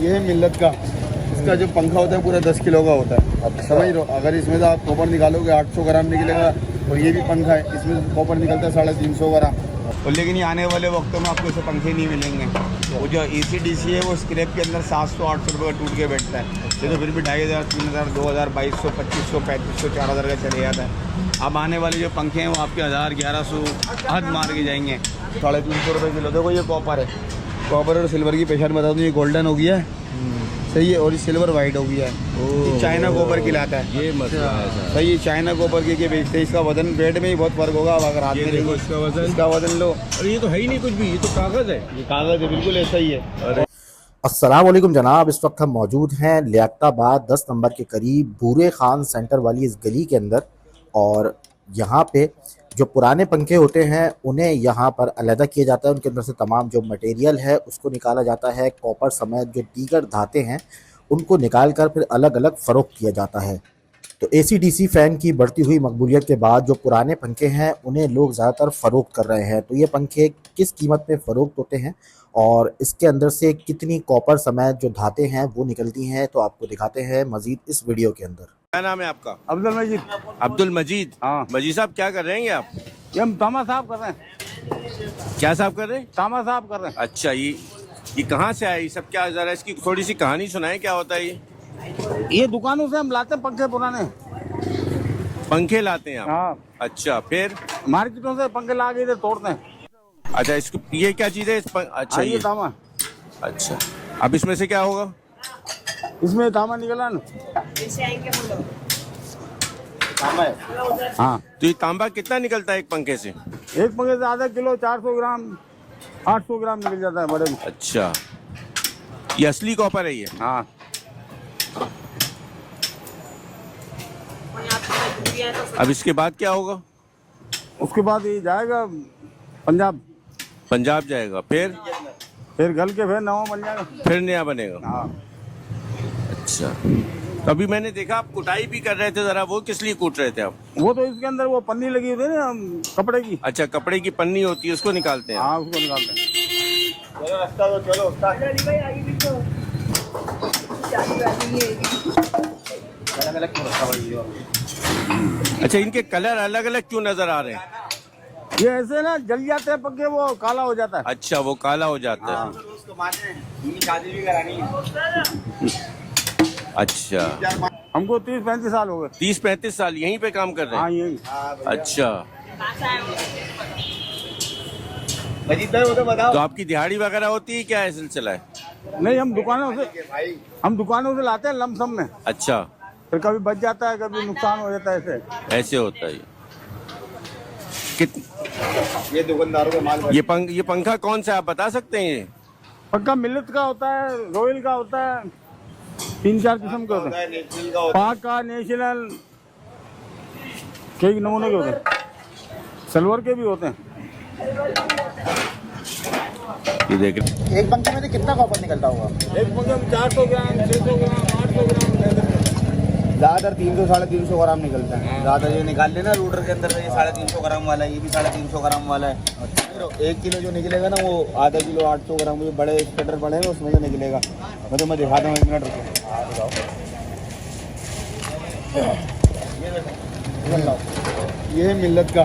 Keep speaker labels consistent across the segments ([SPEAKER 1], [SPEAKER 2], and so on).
[SPEAKER 1] ये है मिल्लत का, इसका जो पंखा होता है पूरा 10 किलो का होता है।
[SPEAKER 2] अच्छा।
[SPEAKER 1] समझ रहे हो, अगर इसमें से आप कॉपर निकालोगे 800 ग्राम निकलेगा। और ये भी पंखा है, इसमें कॉपर निकलता है 350 ग्राम। और लेकिन ये आने वाले वक्तों में आपको ऐसे पंखे नहीं मिलेंगे। वो जो AC/DC है वो स्क्रैप के अंदर 700-800 रुपये का टूट के बैठता है। ये तो फिर भी 2500, 3000, 2000, 2200, 2500, 3500, 4000 का चले जाता है। अब आने वाले जो पंखे हैं वो आपके 1000, 1100 हद मार के जाएंगे। 350 रुपये किलो। देखो ये कॉपर है, कॉपर और सिल्वर की पहचान बता दूँ, ये गोल्डन हो गया है, सही है, और ये सिल्वर वाइट हो गया है। ये चाइना कॉपर कहलाता है।
[SPEAKER 2] ये मसला है सर।
[SPEAKER 1] सही है, चाइना कॉपर के बेचते हैं। इसका वजन वेट में ही बहुत फर्क होगा। अब अगर हाथ
[SPEAKER 2] ये
[SPEAKER 1] में
[SPEAKER 2] देखो
[SPEAKER 1] लेंगे,
[SPEAKER 2] इसका वजन
[SPEAKER 1] लो,
[SPEAKER 2] और ये तो है ही नहीं कुछ भी, ये तो कागज है।
[SPEAKER 1] ये कागज है, बिल्कुल ऐसा ही है।
[SPEAKER 2] अरे
[SPEAKER 3] अस्सलाम वालेकुम जनाब, इस वक्त हम मौजूद हैं लियाकताबाद 10 नंबर के करीब बूरे खान सेंटर वाली इस गली के अंदर। और यहाँ पे जो पुराने पंखे होते हैं उन्हें यहाँ पर अलहदा किया जाता है। उनके अंदर से तमाम जो मटेरियल है उसको निकाला जाता है। कॉपर समेत जो दीगर धातें हैं उनको निकाल कर फिर अलग अलग फ़रोख्त किया जाता है। तो AC/DC फ़ैन की बढ़ती हुई मकबूलियत के बाद जो पुराने पंखे हैं उन्हें लोग ज़्यादातर फ़रोख्त कर रहे हैं। तो ये पंखे किस कीमत में फ़रोख्त होते हैं और इसके अंदर से कितनी कॉपर समेत जो धातें हैं वो निकलती हैं, तो आपको दिखाते हैं मज़ीद इस वीडियो के अंदर।
[SPEAKER 4] क्या नाम है आपका?
[SPEAKER 1] अब्दुल मजीद।
[SPEAKER 4] अब्दुल मजीद।
[SPEAKER 1] हाँ।
[SPEAKER 4] मजीद साहब क्या कर रहे हैं आप?
[SPEAKER 1] ये हम तामा साफ कर रहे हैं।
[SPEAKER 4] क्या साहब कर रहे हैं?
[SPEAKER 1] तामा साफ कर रहे हैं।
[SPEAKER 4] अच्छा, ये कहाँ से आया ये सब? क्या जरा इसकी थोड़ी सी कहानी सुनाए, क्या होता है ये?
[SPEAKER 1] ये दुकानों से हम लाते हैं पंखे पुराने।
[SPEAKER 4] पंखे लाते हैं आप?
[SPEAKER 1] हाँ,
[SPEAKER 4] अच्छा, फिर?
[SPEAKER 1] मार्केटों से पंखे ला के इधर तोड़ते हैं।
[SPEAKER 4] अच्छा, इसको ये क्या चीज़ है? अच्छा,
[SPEAKER 1] ये
[SPEAKER 4] ये
[SPEAKER 1] तामा,
[SPEAKER 4] अच्छा। अब इसमें से क्या होगा?
[SPEAKER 1] इसमें तामा निकला ना। तामा है। हाँ,
[SPEAKER 4] तो ये तांबा कितना निकलता है एक पंखे से?
[SPEAKER 1] एक पंखे से आधा किलो, 400 ग्राम, 800 ग्राम निकल जाता है बड़े में।
[SPEAKER 4] अच्छा, ये असली कॉपर है ये?
[SPEAKER 1] हाँ,
[SPEAKER 4] अब इसके बाद क्या होगा?
[SPEAKER 1] उसके बाद ये जाएगा पंजाब,
[SPEAKER 4] पंजाब जाएगा,
[SPEAKER 1] फिर गल के फिर नवा बन जाएगा।
[SPEAKER 4] फिर नया बनेगा।
[SPEAKER 1] हाँ,
[SPEAKER 4] अच्छा, तो अभी मैंने देखा आप कुटाई भी कर रहे थे, जरा वो किस लिए कूट रहे थे आप?
[SPEAKER 1] वो तो इसके अंदर वो पन्नी लगी होती है ना कपड़े की।
[SPEAKER 4] अच्छा, कपड़े की पन्नी होती है, उसको निकालते हैं?
[SPEAKER 1] हाँ, उसको निकालते हैं। चलो रास्ता तो चलो।
[SPEAKER 4] अच्छा, इनके कलर अलग अलग क्यों नजर आ रहे हैं?
[SPEAKER 1] ये ऐसे ना जल जाते हैं पक्के, वो काला हो जाता है।
[SPEAKER 4] अच्छा, वो काला हो जाता है।
[SPEAKER 1] शादी भी करानी है।
[SPEAKER 4] अच्छा,
[SPEAKER 1] हमको 30-35 साल हो गए।
[SPEAKER 4] 30-35 साल यहीं पे काम कर रहे
[SPEAKER 1] हाँ,
[SPEAKER 4] हैं?
[SPEAKER 1] यही।
[SPEAKER 4] अच्छा,
[SPEAKER 1] मजीद भाई वो तो बताओ।
[SPEAKER 4] तो आपकी दिहाड़ी वगैरह होती है, क्या है सिलसिला है?
[SPEAKER 1] नहीं, हम दुकानों से लाते हैं लमसम में।
[SPEAKER 4] अच्छा,
[SPEAKER 1] फिर कभी बच जाता है, कभी नुकसान हो जाता है। ऐसे
[SPEAKER 4] ऐसे होता है ये।
[SPEAKER 1] ये दुकानदारों का माल।
[SPEAKER 4] ये पंखा कौन सा आप बता सकते हैं? ये
[SPEAKER 1] पक्का मिल्लत का होता है, रॉयल का होता है, 3-4 किस्म के होते हैं। पाक का, नेशनल, कई नमूने के होते हैं, सिल्वर के भी होते हैं।
[SPEAKER 4] ये देख
[SPEAKER 3] एक पंखे में से कितना कॉपर निकलता होगा?
[SPEAKER 1] एक पंखे में 400 ग्राम, 600 ग्राम, 800 ग्राम, ज़्यादातर 300-350 ग्राम निकलता है। ज़्यादा ये निकाल लेना रूटर के अंदर से, ये 350 ग्राम वाला है, ये भी 350 ग्राम वाला है। 1 किलो जो निकलेगा ना वो आधा किलो 800 ग्राम, जो बड़े स्टेटर बड़े हैं उसमें जो निकलेगा। मैं दिखाता हूँ, 1 मिनट रुको। ये है मिल्लत का,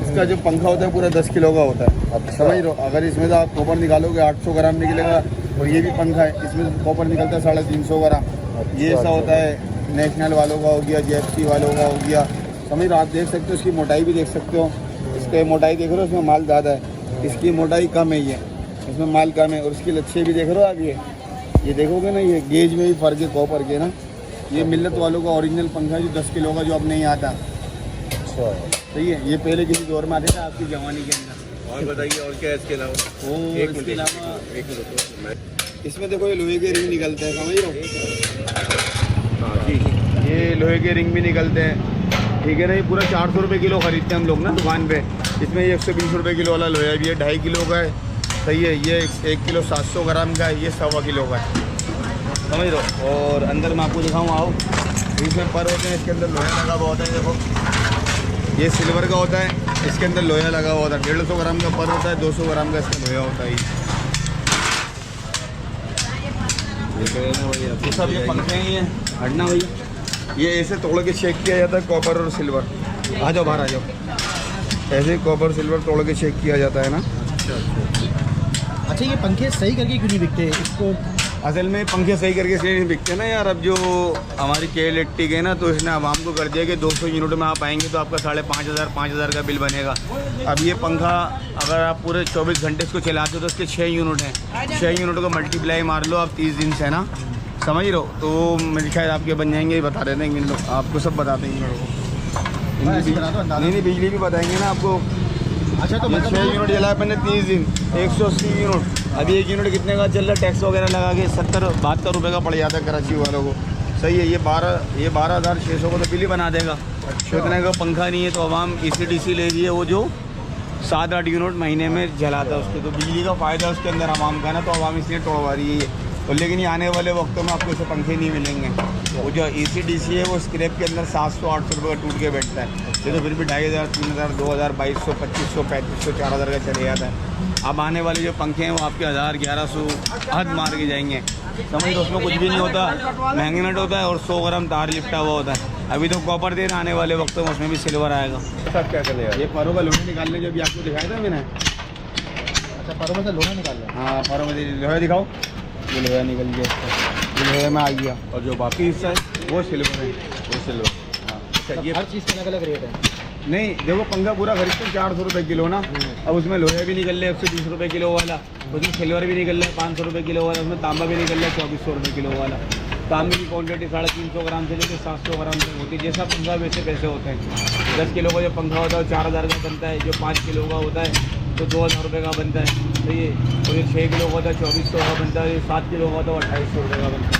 [SPEAKER 1] इसका जो पंखा होता है पूरा 10 किलो का होता है।
[SPEAKER 3] अच्छा।
[SPEAKER 1] समझ लो, अगर इसमें से आप कॉपर निकालोगे 800 ग्राम निकलेगा। और ये भी पंखा है, इसमें कॉपर निकलता है 350 ग्राम। ये ऐसा होता है नेशनल वालों का हो गया, JFC वालों का हो गया। समझ लो, आप देख सकते हो, इसकी मोटाई भी देख सकते हो। इसकी मोटाई देख रहे हो, इसमें माल ज़्यादा है, इसकी मोटाई कम है, ये इसमें माल कम है। और इसकी लच्छे भी देख रहे हो आप, ये देखोगे ना, ये गेज में भी फर्क है कॉपर के ना। ये मिल्लत वालों का ओरिजिनल पंखा है जो 10 किलो का, जो अब नहीं आता। सही है, ये पहले किसी दौर में आते थे आपकी जवानी के अंदर।
[SPEAKER 4] और बताइए, और क्या है इसके अलावा?
[SPEAKER 1] इसके अलावा इसमें देखो, ये लोहे के रिंग निकलते हैं, समझ लो।
[SPEAKER 4] हाँ जी,
[SPEAKER 1] ये लोहे के रिंग भी निकलते हैं, ठीक है ना। ये पूरा 400 रुपये किलो खरीदते हैं हम लोग ना दुकान पे। इसमें ये 120 रुपये किलो वाला लोहा भी है, 2.5 किलो का है। सही है, ये 1 किलो 700 ग्राम का है, ये 1.25 किलो का है, समझ लो। और अंदर मैं आपको दिखाऊँ, आओ। इसमें पर होते हैं, इसके अंदर लोहा लगा हुआ होता है। देखो, ये सिल्वर का होता है, इसके अंदर लोहा लगा हुआ होता है। 150 ग्राम का पर होता है, 200 ग्राम का इसका लोहा होता है। ये सब ये पंखे ही हैं, हटना भैया। ये ऐसे तोड़ के चेक किया जाता है, कॉपर और सिल्वर। आ जाओ बाहर आ जाओ। ऐसे कॉपर सिल्वर तोड़ के चेक किया जाता है ना।
[SPEAKER 3] अच्छा, ये पंखे सही करके क्यों नहीं बिकते इसको?
[SPEAKER 1] असल में पंखे सही करके इसलिए नहीं बिकते ना यार। अब जो हमारी के इलेक्ट्रिक है ना, तो इसने आवाम को कर दिया कि 200 यूनिट में आप आएंगे तो आपका 5,500 का बिल बनेगा। अब ये पंखा अगर आप पूरे 24 घंटे इसको चलाते हो तो इसके 6 यूनिट हैं। 6 यूनिट को मल्टीप्लाई मार लो आप 30 दिन से ना, समझ रहे हो? तो मेरे शायद आपके बन जाएंगे, बता देते हैं इन लोग, आपको सब बता देंगे इन लोगों को। नहीं, बिजली भी बताएंगे ना आपको। अच्छा, तो 6 यूनिट जला मैंने 30 दिन, 180 यूनिट। अभी 1 यूनिट कितने का चल रहा है? टैक्स वगैरह लगा के 70-72 रुपये का पड़ जाता है कराची वालों को। सही है। ये 12,600 को तो बिल ही बना देगा। तो इतने का पंखा नहीं है तो आवाम ECDC ले लिए, वो जो 7-8 यूनिट महीने में जलाता है उसके। तो बिजली का फ़ायदा उसके अंदर आवाम का ना, तो आवाम इसलिए तोड़वा रही है। और लेकिन ये आने वाले वक्तों में आपको ऐसे पंखे नहीं मिलेंगे। वो जो ECDC है वो स्क्रैप के अंदर 700-800 रुपये का टूट के बैठता है। ये तो फिर भी 2,500, 3,000, 2,000, 2,200, 2,500, 3,500, 4,000 का चले जाता है। अब आने वाले जो पंखे हैं वो आपके 1,000, 1,100 हद मार के जाएंगे, समझ लो। उसमें कुछ भी नहीं होता, मैग्नेट होता है और 100 ग्राम तार लिपटा हुआ होता है। अभी तो कॉपर देना, आने वाले वक्त में उसमें भी सिल्वर आएगा।
[SPEAKER 2] सब क्या करें?
[SPEAKER 1] ये परों का लोहा निकालने जो भी आपको दिखाया था मैंने।
[SPEAKER 3] अच्छा, परों में से लोहा निकाल रहे हैं?
[SPEAKER 1] हाँ, परों में लोहा दिखाओ। ये लोहा निकल गया, ये लोहे में आ गया।
[SPEAKER 2] और जो बाकी हिस्सा है
[SPEAKER 1] वो सिल्वर है।
[SPEAKER 2] वो सिल्वर।
[SPEAKER 1] हाँ।
[SPEAKER 2] अच्छा, ये
[SPEAKER 3] हर चीज़ का अलग अलग रेट है?
[SPEAKER 1] नहीं, देखो पंखा पूरा खरीदते हैं 400 रुपये किलो ना। अब उसमें लोहे भी निकल रहे 120 रुपये किलो वाला, उसमें सिल्वर भी निकल रहा है 500 रुपये किलो वाला, उसमें तांबा भी निकल रहा है 2,400 रुपये किलो वाला। तांबे की क्वांटिटी 350 ग्राम से लेकर 700 ग्राम तक होती है। जैसा पंखा वैसे पैसे होते हैं। 10 किलो का जो पंखा होता है वो 4,000 का बनता है। जो 5 किलो का होता है तो 2,000 रुपये का बनता है। तो ये और ये 6 किलो का होता है 2,400 का बनता है। ये 7 किलो का होता है 2,800 रुपये का बनता है।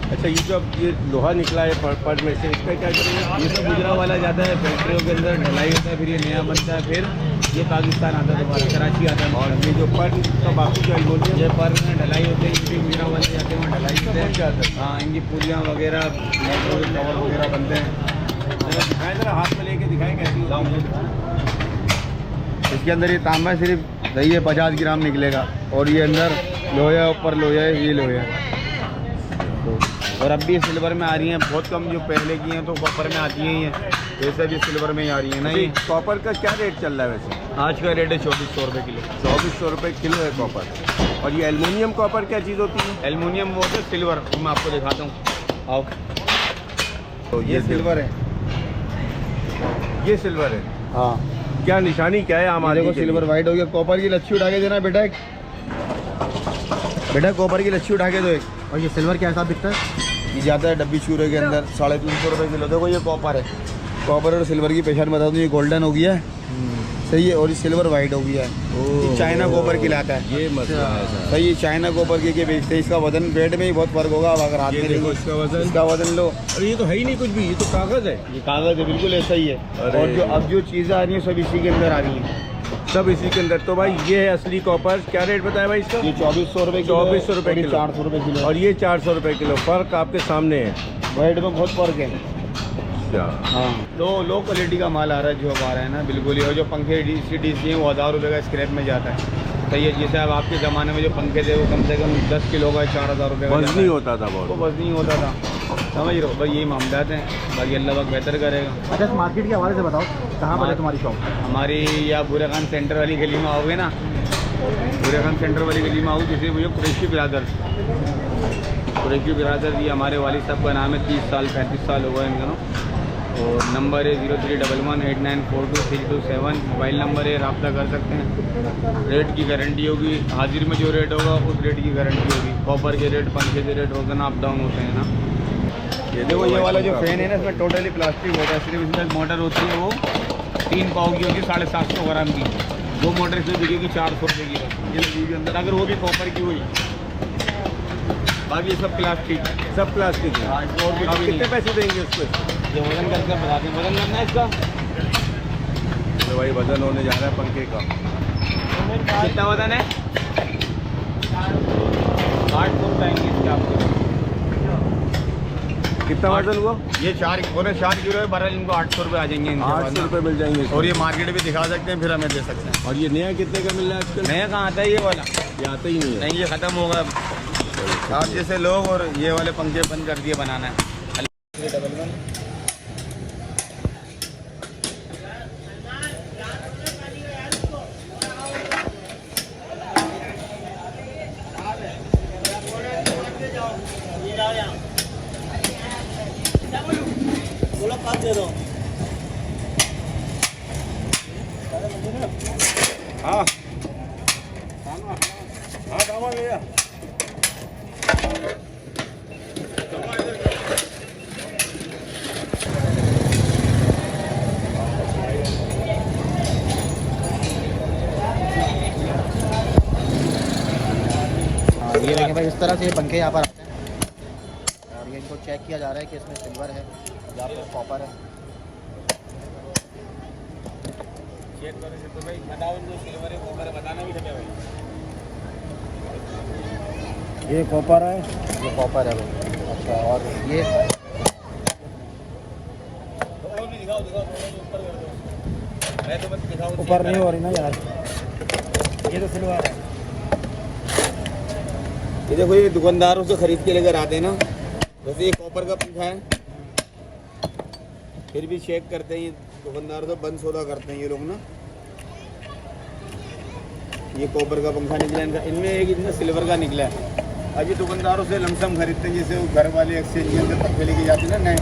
[SPEAKER 2] अच्छा, ये जो अब ये लोहा निकला है पर में से, इसका क्या करेंगे?
[SPEAKER 1] ये सब गुजरा वाला जाता है फैक्ट्रियों के अंदर, ढलाई होता है, फिर ये नया बनता है, फिर ये पाकिस्तान आता है, दोबारा कराची आता है।
[SPEAKER 2] और ये जो पर का बाकी जो एल्युमिनियम
[SPEAKER 1] ये पर में ढलाई होती है, ये भी गुजरा वाले जाते हैं, वहाँ ढलाई होते हैं। हाँ, इनकी पुलियाँ वगैरह, कवर वगैरह बनते हैं।
[SPEAKER 2] दिखाएं जरा, हाथ में लेके दिखाएं कैसी होती है।
[SPEAKER 1] इसके अंदर ये तांबा सिर्फ सही है 50 ग्राम निकलेगा, और ये अंदर लोहा, ऊपर लोहा है, ये लोहा है। और अब भी सिल्वर में आ रही हैं, बहुत कम जो पहले की हैं तो कॉपर में आती हैं, ये वैसे भी सिल्वर में ही आ रही है। नहीं,
[SPEAKER 2] कॉपर का क्या रेट चल रहा है वैसे?
[SPEAKER 1] आज का रेट है 2,400 रुपये किलो।
[SPEAKER 2] 2,400 रुपये किलो है कॉपर। और ये एल्युमिनियम कॉपर क्या चीज़ होती है?
[SPEAKER 1] एल्युमिनियम वो है सिल्वर, तो मैं आपको दिखाता हूँ, आओ।
[SPEAKER 2] तो
[SPEAKER 1] ये सिल्वर है।
[SPEAKER 2] ये सिल्वर है।
[SPEAKER 1] हाँ,
[SPEAKER 2] क्या निशानी क्या है आम आदमी
[SPEAKER 1] को
[SPEAKER 2] के
[SPEAKER 1] सिल्वर
[SPEAKER 2] लिए?
[SPEAKER 1] वाइट हो गया। कॉपर की लच्छी उठा के देना बेटा, एक बेटा कॉपर की लच्छी उठा के दो एक।
[SPEAKER 3] और ये सिल्वर क्या हिसाब बिकता है?
[SPEAKER 1] ये जाता है डब्बी चूरे के अंदर 350 रुपये किलो। देखो ये कॉपर है, कॉपर और सिल्वर की पहचान बता दूँ, ये गोल्डन हो गया है, सही है, और ये सिल्वर वाइट हो गया है। ये चाइना कॉपर कहलाता है।
[SPEAKER 2] ये मसला है सर।
[SPEAKER 1] सही है, चाइना कॉपर के बेचते हैं। इसका वजन वेट में ही बहुत फर्क होगा। अब अगर हाथ
[SPEAKER 2] ये
[SPEAKER 1] में
[SPEAKER 2] देखो
[SPEAKER 1] लेंगे,
[SPEAKER 2] इसका वजन।
[SPEAKER 1] लो,
[SPEAKER 2] और ये तो है ही नहीं कुछ भी, ये तो कागज़ है।
[SPEAKER 1] ये कागज़ है, बिल्कुल ऐसा ही है।
[SPEAKER 2] अरे।
[SPEAKER 1] और जो अब जो चीज़ें आ रही हैं सब इसी के अंदर आ रही हैं।
[SPEAKER 2] सब इसी के अंदर। तो भाई ये है असली कॉपर। क्या रेट बताया भाई इसका?
[SPEAKER 1] ये 2,400 रुपये किलो,
[SPEAKER 2] 2,400 रुपये किलो,
[SPEAKER 1] 400 रुपये किलो।
[SPEAKER 2] और ये 400 रुपये किलो। फ़र्क आपके सामने है।
[SPEAKER 1] वेट में बहुत फर्क है।
[SPEAKER 2] अच्छा,
[SPEAKER 1] हाँ, लो क्वालिटी का माल आ रहा है जो अब आ रहा है ना, बिल्कुल ही। और जो पंखे ECDC हैं वो 1,000 रुपये का स्क्रैप में जाता है। तो ये जैसे अब आपके ज़माने में जो पंखे थे वो कम से कम 10 किलो का 4,000 रुपये का
[SPEAKER 2] वजन नहीं होता था
[SPEAKER 1] वो
[SPEAKER 2] बहुत।
[SPEAKER 1] बस नहीं होता था, समझ रहे हो भाई। यही मामलात हैं, बाकी अल्लाह पाक बेहतर करेगा।
[SPEAKER 3] अच्छा, इस मार्केट के हवाले से बताओ, कहाँ पर है तुम्हारी शॉप?
[SPEAKER 1] हमारी या बुरे खान सेंटर वाली गली में आओगे ना, बुरे खान सेंटर वाली गली में आओगे, किसी मुझे कुरैशी बिरादर ये हमारे वालिद साहब का नाम है। 30 साल 35 साल हो गए इनको। और नंबर है 031189423227। मोबाइल नंबर है, रब्ता कर सकते हैं। रेट की गारंटी होगी, हाजिर में जो रेट होगा उस रेट की गारंटी होगी। कॉपर के रेट, पंखे के रेट रोजाना अप डाउन होते हैं ना। ये देखो, ये वाला जो फैन है ना, इसमें टोटली प्लास्टिक होता है। सिर्फ इसमें एक मोटर होती है, वो 3 पाव की होगी, 750 ग्राम की। वो मोटर इसमें बिकेगी 400 रुपये की। ये लगी हुई अंदर, अगर वो भी कॉपर की हुई, बाकी ये सब प्लास्टिक।
[SPEAKER 2] सब प्लास्टिक है।
[SPEAKER 1] हाँ, इसको और कुछ
[SPEAKER 2] आप
[SPEAKER 1] भी
[SPEAKER 2] कितने
[SPEAKER 1] नहीं।
[SPEAKER 2] पैसे देंगे उसको?
[SPEAKER 1] ये वजन करके बताते हैं, वजन करना है इसका।
[SPEAKER 2] तो भाई वजन होने जा रहा है पंखे का।
[SPEAKER 1] कितना वजन है? 8 फुट आएंगे इसके आपको।
[SPEAKER 2] कितना वजन हुआ?
[SPEAKER 1] ये 4 किलो है, बहरहाल इनको 800 रुपये आ जाएंगे।
[SPEAKER 2] 800 रुपये मिल जाएंगे।
[SPEAKER 1] और ये मार्केट भी दिखा सकते हैं, फिर हमें दे सकते हैं।
[SPEAKER 2] और ये नया कितने का मिल रहा है आजकल?
[SPEAKER 1] नया कहाँ आता है ये वाला?
[SPEAKER 2] ये आते ही नहीं है।
[SPEAKER 1] नहीं, ये ख़त्म होगा। आप जैसे लोग और ये वाले पंखे बंद कर दिए बनाना है। डबल वन हाँ हाँ दामा भैया
[SPEAKER 3] ये देखें भाई, इस तरह से ये पंखे यहाँ पर आते हैं और ये इनको चेक किया जा रहा है कि इसमें सिल्वर है या फिर कॉपर है।
[SPEAKER 1] चेक करो तो भाई बताओ, जो सिल्वर है कॉपर है बताना भी था भाई।
[SPEAKER 3] ये कॉपर है, ये कॉपर है भाई। अच्छा, और ये
[SPEAKER 1] और भी दिखाओ दिखाओ, थोड़ा ऊपर कर दो। मैं तो बस दिखाऊं,
[SPEAKER 3] ऊपर नहीं हो रही ना यार, ये तो सिल्वर है।
[SPEAKER 1] ये देखो, ये दुकानदारों से खरीद के लेकर आते हैं ना, वैसे ये कॉपर का पंखा है, फिर भी चेक करते हैं। ये दुकानदारों से बंद सौदा करते हैं ये लोग ना। ये कॉपर का पंखा निकला इनका, इनमें एक इतना सिल्वर का निकला है। अभी दुकानदारों से लमसम खरीदते हैं, जैसे वो घर वाले एक्सचेंज के अंदर पंखे लेके जाते हैं ना नए,